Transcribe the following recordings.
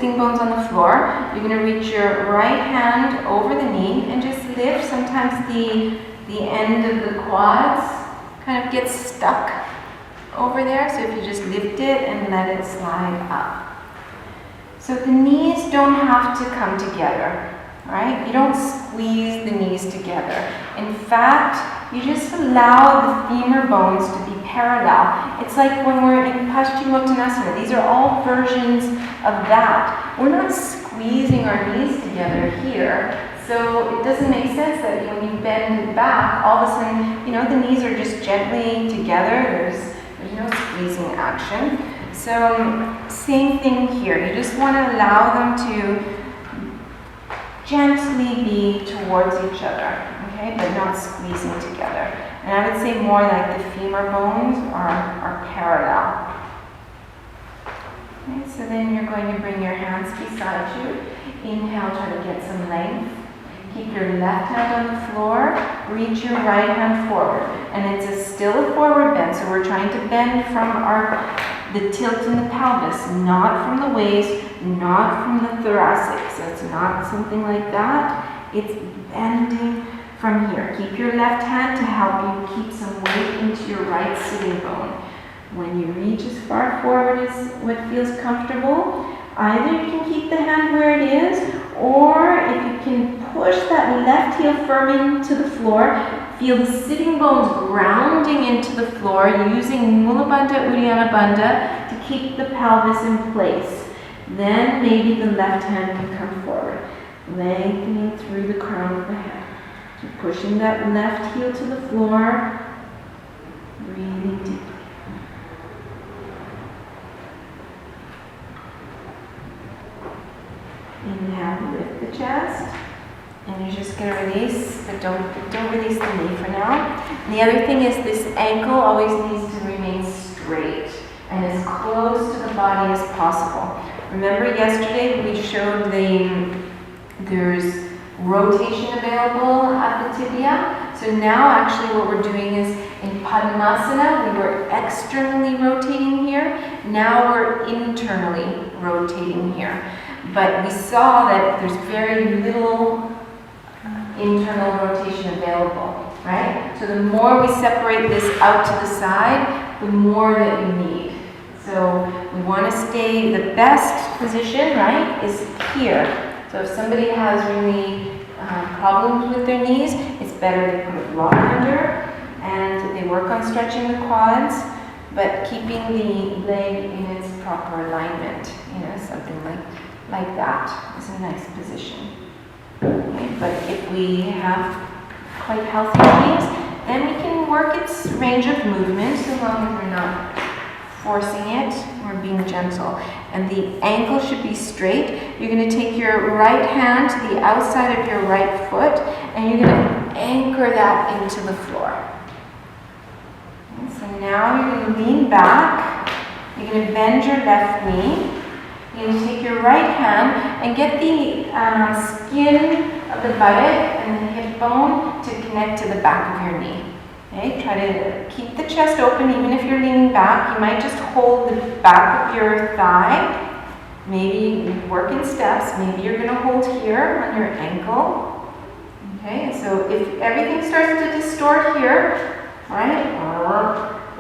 sitting bones on the floor. You're going to reach your right hand over the knee and just lift. Sometimes the end of the quads kind of gets stuck over there. So if you just lift it and let it slide up. So the knees don't have to come together, right? You don't squeeze the knees together. In fact, you just allow the femur bones to be parallel. It's like when we're in Paschimottanasana. These are all versions of that. We're not squeezing our knees together here. So it doesn't make sense that when you bend it back, all of a sudden, the knees are just gently together. There's no squeezing action. So same thing here. You just want to allow them to gently be towards each other, okay, but not squeezing together. And I would say more like the femur bones are parallel. Okay, so then you're going to bring your hands beside you. Inhale, try to get some length. Keep your left hand on the floor, reach your right hand forward. And it's still a forward bend, so we're trying to bend from the tilt in the pelvis, not from the waist, not from the thoracic. So it's not something like that. It's bending from here. Keep your left hand to help you keep some weight into your right sitting bone. When you reach as far forward as what feels comfortable, either you can keep the hand where it is, or if you can push that left heel firm into the floor, feel the sitting bones grounding into the floor using Mula Bandha, Uddiyana Bandha to keep the pelvis in place. Then maybe the left hand can come forward, lengthening through the crown of the head. So pushing that left heel to the floor, breathing deeply. Inhale, lift the chest. And you're just going to release, but don't release the knee for now. And the other thing is this ankle always needs to remain straight and as close to the body as possible. Remember yesterday we showed there's rotation available at the tibia. So now actually what we're doing is in Padmasana, we were externally rotating here. Now we're internally rotating here. But we saw that there's very little internal rotation available, right? So the more we separate this out to the side, the more that you need. So we want to stay, the best position, right, is here. So if somebody has really problems with their knees, it's better to put a block under and they work on stretching the quads, but keeping the leg in its proper alignment, something like that is a nice position. Okay, but if we have quite healthy knees, then we can work its range of movement so long as we're not forcing it, we're being gentle. And the ankle should be straight. You're going to take your right hand to the outside of your right foot and you're going to anchor that into the floor. Okay, so now you're going to lean back. You're going to bend your left knee. You're going to take your right hand and get the skin of the buttock and the hip bone to connect to the back of your knee. Okay, try to keep the chest open even if you're leaning back. You might just hold the back of your thigh. Maybe work in steps. Maybe you're going to hold here on your ankle. Okay, so if everything starts to distort here, right,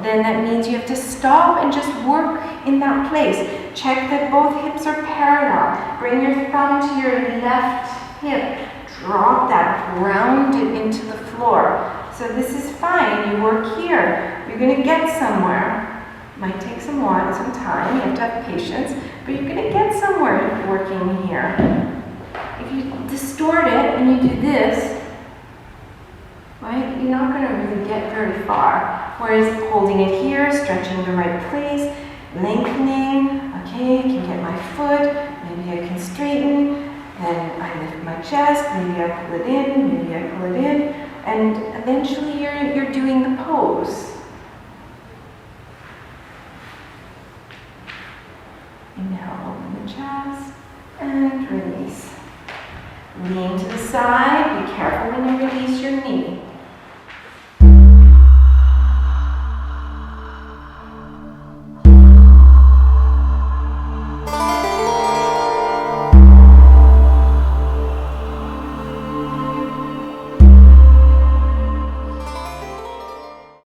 then that means you have to stop and just work in that place. Check that both hips are parallel. Bring your thumb to your left hip. Drop that, ground it into the floor. So this is fine. You work here. You're going to get somewhere. Might take some time. You have to have patience, but you're going to get somewhere working here. If you distort it and you do this, right, you're not going to really get very far. Whereas holding it here, stretching the right place, lengthening. Okay, I can get my foot. Maybe I can straighten. Then I lift my chest. Maybe I pull it in. Maybe I pull it in. And eventually you're doing the pose. Inhale, open the chest, and release. Lean to the side. Be careful when you release